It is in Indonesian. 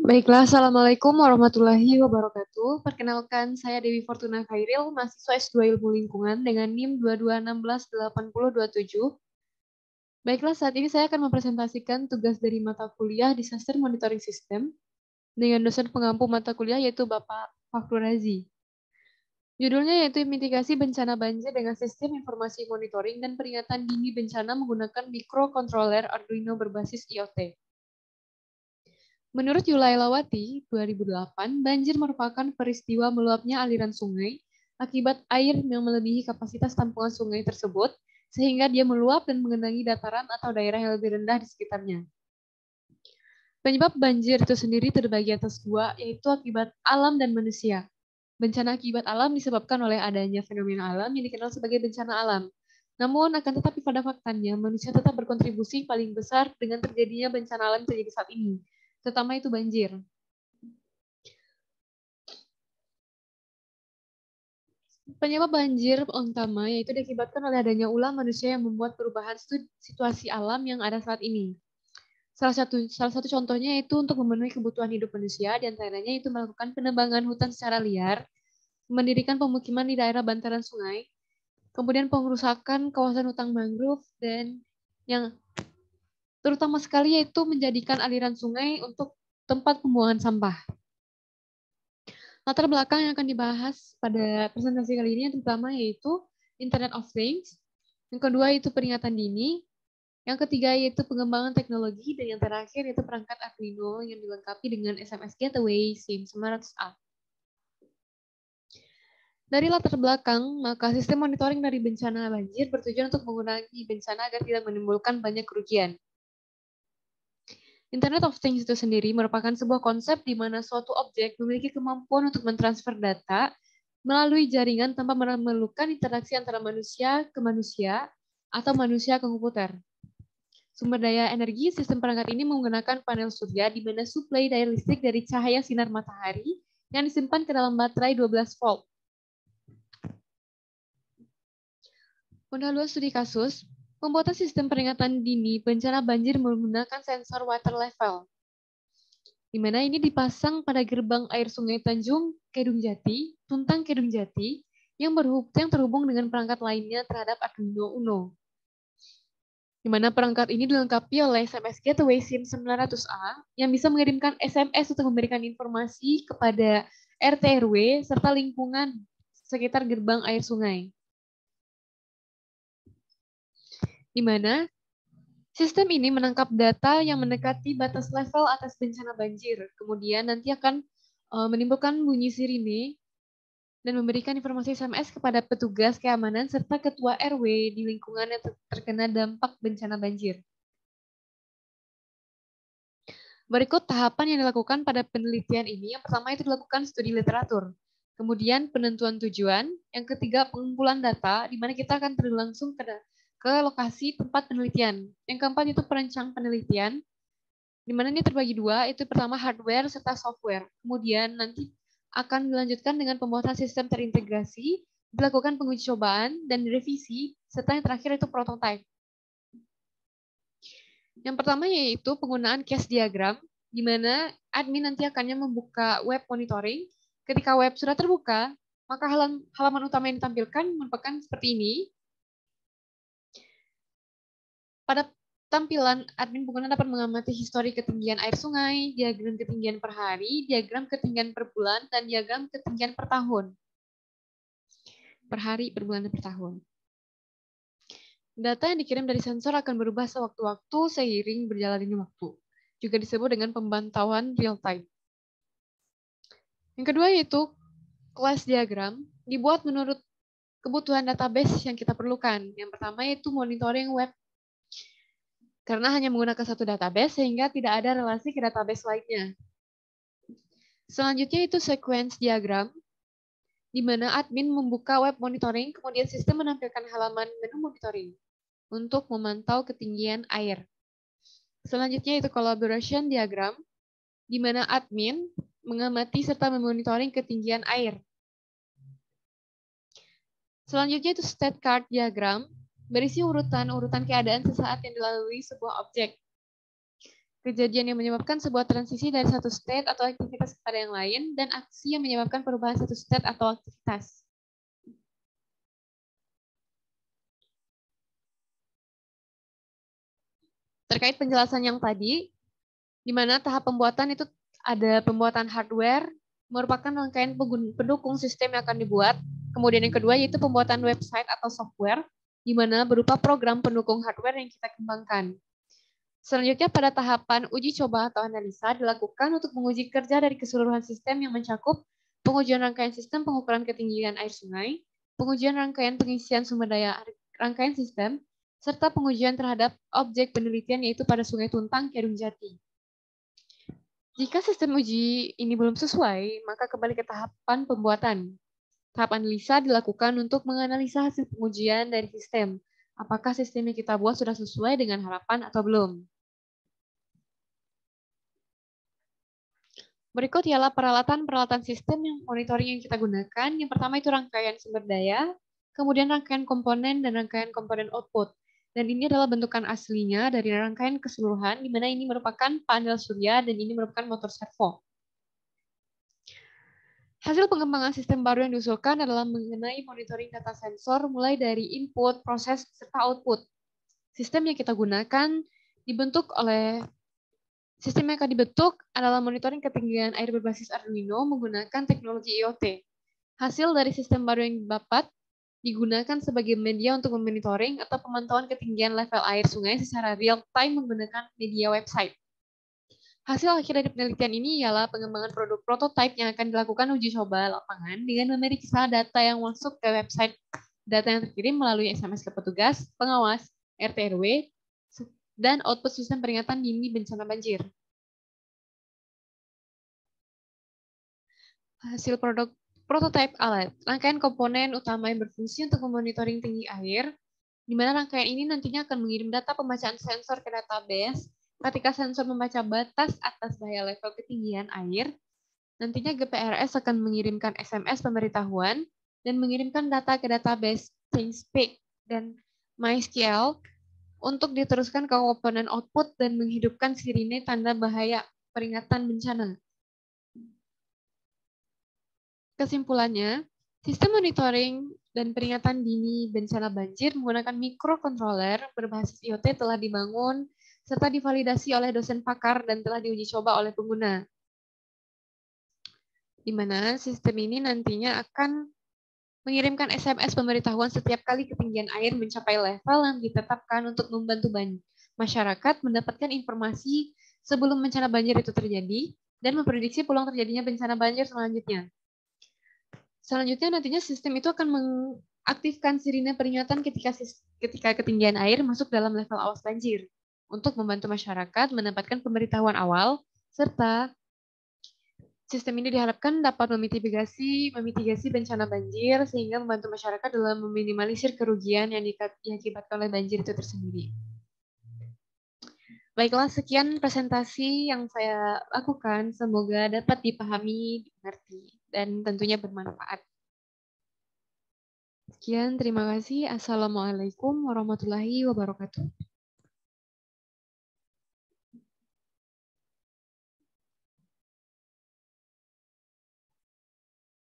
Baiklah, Assalamualaikum warahmatullahi wabarakatuh. Perkenalkan, saya Dewi Fortuna Khairil, mahasiswa S2 Ilmu Lingkungan dengan NIM 22168027. Baiklah, saat ini saya akan mempresentasikan tugas dari mata kuliah Disaster Monitoring System dengan dosen pengampu mata kuliah yaitu Bapak Fakhrul Razi. Judulnya yaitu mitigasi bencana banjir dengan sistem informasi monitoring dan peringatan dini bencana menggunakan microcontroller Arduino berbasis IoT. Menurut Yulailawati, 2008, banjir merupakan peristiwa meluapnya aliran sungai akibat air yang melebihi kapasitas tampungan sungai tersebut, sehingga dia meluap dan mengenangi dataran atau daerah yang lebih rendah di sekitarnya. Penyebab banjir itu sendiri terbagi atas dua, yaitu akibat alam dan manusia. Bencana akibat alam disebabkan oleh adanya fenomena alam yang dikenal sebagai bencana alam. Namun, akan tetapi pada faktanya, manusia tetap berkontribusi paling besar dengan terjadinya bencana alam terjadi saat ini, terutama itu banjir. Penyebab banjir utama yaitu diakibatkan oleh adanya ulah manusia yang membuat perubahan situasi alam yang ada saat ini. Salah satu contohnya yaitu untuk memenuhi kebutuhan hidup manusia, diantaranya itu melakukan penebangan hutan secara liar, mendirikan pemukiman di daerah bantaran sungai, kemudian pengerusakan kawasan hutan mangrove, dan yang terutama sekali yaitu menjadikan aliran sungai untuk tempat pembuangan sampah. Latar belakang yang akan dibahas pada presentasi kali ini yang pertama yaitu Internet of Things, yang kedua yaitu peringatan dini, yang ketiga yaitu pengembangan teknologi, dan yang terakhir yaitu perangkat Arduino yang dilengkapi dengan SMS Gateway SIM900A. Dari latar belakang, maka sistem monitoring dari bencana banjir bertujuan untuk mengurangi bencana agar tidak menimbulkan banyak kerugian. Internet of Things itu sendiri merupakan sebuah konsep di mana suatu objek memiliki kemampuan untuk mentransfer data melalui jaringan tanpa memerlukan interaksi antara manusia ke manusia atau manusia ke komputer. Sumber daya energi sistem perangkat ini menggunakan panel surya di mana suplai daya listrik dari cahaya sinar matahari yang disimpan ke dalam baterai 12 volt. Pendahuluan studi kasus, pembuatan sistem peringatan dini bencana banjir menggunakan sensor water level, di mana ini dipasang pada gerbang air Sungai Tanjung Kedung Jati, Tuntang Kedung Jati, yang terhubung dengan perangkat lainnya terhadap Arduino Uno. Di mana perangkat ini dilengkapi oleh SMS Gateway SIM900A yang bisa mengirimkan SMS untuk memberikan informasi kepada RT RW serta lingkungan sekitar gerbang air sungai. Di mana sistem ini menangkap data yang mendekati batas level atas bencana banjir. Kemudian nanti akan menimbulkan bunyi sirine dan memberikan informasi SMS kepada petugas keamanan serta ketua RW di lingkungan yang terkena dampak bencana banjir. Berikut tahapan yang dilakukan pada penelitian ini. Yang pertama itu dilakukan studi literatur. Kemudian penentuan tujuan. Yang ketiga pengumpulan data, di mana kita akan terjun langsung ke lokasi tempat penelitian. Yang keempat itu perancang penelitian, di mana ini terbagi dua, itu pertama hardware serta software. Kemudian nanti akan dilanjutkan dengan pembuatan sistem terintegrasi, dilakukan penguji cobaan dan revisi, serta yang terakhir itu prototype. Yang pertama yaitu penggunaan case diagram, di mana admin nanti akannya membuka web monitoring. Ketika web sudah terbuka, maka halaman utama yang ditampilkan merupakan seperti ini. Pada tampilan, admin pengguna dapat mengamati histori ketinggian air sungai, diagram ketinggian per hari, diagram ketinggian per bulan, dan diagram ketinggian per tahun. Per hari, per bulan, dan per tahun. Data yang dikirim dari sensor akan berubah sewaktu-waktu seiring berjalannya waktu. Juga disebut dengan pemantauan real time. Yang kedua yaitu class diagram, dibuat menurut kebutuhan database yang kita perlukan. Yang pertama yaitu monitoring web. Karena hanya menggunakan satu database sehingga tidak ada relasi ke database lainnya. Selanjutnya itu sequence diagram, di mana admin membuka web monitoring, kemudian sistem menampilkan halaman menu monitoring untuk memantau ketinggian air. Selanjutnya itu collaboration diagram, di mana admin mengamati serta memonitoring ketinggian air. Selanjutnya itu state card diagram, berisi urutan keadaan sesaat yang dilalui sebuah objek. kejadian yang menyebabkan sebuah transisi dari satu state atau aktivitas kepada yang lain, dan aksi yang menyebabkan perubahan satu state atau aktivitas. Terkait penjelasan yang tadi, di mana tahap pembuatan itu ada pembuatan hardware, merupakan rangkaian pendukung sistem yang akan dibuat. Kemudian yang kedua yaitu pembuatan website atau software, di mana berupa program pendukung hardware yang kita kembangkan. Selanjutnya pada tahapan uji coba atau analisa dilakukan untuk menguji kerja dari keseluruhan sistem yang mencakup pengujian rangkaian sistem pengukuran ketinggian air sungai, pengujian rangkaian pengisian sumber daya rangkaian sistem, serta pengujian terhadap objek penelitian yaitu pada Sungai Tuntang, Kedung Jati. Jika sistem uji ini belum sesuai, maka kembali ke tahapan pembuatan. Tahap analisa dilakukan untuk menganalisa hasil pengujian dari sistem. Apakah sistem yang kita buat sudah sesuai dengan harapan atau belum? Berikut ialah peralatan-peralatan sistem yang monitoring yang kita gunakan. Yang pertama itu rangkaian sumber daya, kemudian rangkaian komponen dan rangkaian komponen output. Dan ini adalah bentukan aslinya dari rangkaian keseluruhan, di mana ini merupakan panel surya dan ini merupakan motor servo. Hasil pengembangan sistem baru yang diusulkan adalah mengenai monitoring data sensor mulai dari input, proses, serta output. Sistem yang kita gunakan dibentuk oleh Sistem yang akan dibentuk adalah monitoring ketinggian air berbasis Arduino menggunakan teknologi IoT. Hasil dari sistem baru yang dapat digunakan sebagai media untuk memonitoring atau pemantauan ketinggian level air sungai secara real-time menggunakan media website. Hasil akhir dari penelitian ini ialah pengembangan produk prototipe yang akan dilakukan uji coba lapangan dengan memeriksa data yang masuk ke website, data yang terkirim melalui SMS ke petugas, pengawas, RT RW, dan output sistem peringatan dini bencana banjir. Hasil produk prototipe alat, rangkaian komponen utama yang berfungsi untuk memonitoring tinggi air, di mana rangkaian ini nantinya akan mengirim data pembacaan sensor ke database. Ketika sensor membaca batas atas bahaya level ketinggian air, nantinya GPRS akan mengirimkan SMS pemberitahuan dan mengirimkan data ke database ThingSpeak dan MySQL untuk diteruskan ke komponen output dan menghidupkan sirine tanda bahaya peringatan bencana. Kesimpulannya, sistem monitoring dan peringatan dini bencana banjir menggunakan microcontroller berbasis IoT telah dibangun serta divalidasi oleh dosen pakar dan telah diuji coba oleh pengguna. Di mana sistem ini nantinya akan mengirimkan SMS pemberitahuan setiap kali ketinggian air mencapai level yang ditetapkan untuk membantu masyarakat mendapatkan informasi sebelum bencana banjir itu terjadi dan memprediksi peluang terjadinya bencana banjir selanjutnya. Selanjutnya nantinya sistem itu akan mengaktifkan sirine peringatan ketika ketinggian air masuk dalam level awas banjir untuk membantu masyarakat mendapatkan pemberitahuan awal serta sistem ini diharapkan dapat memitigasi bencana banjir sehingga membantu masyarakat dalam meminimalisir kerugian yang diakibatkan oleh banjir itu tersendiri. Baiklah, sekian presentasi yang saya lakukan. Semoga dapat dipahami, dimengerti, dan tentunya bermanfaat. Sekian, terima kasih. Assalamualaikum warahmatullahi wabarakatuh.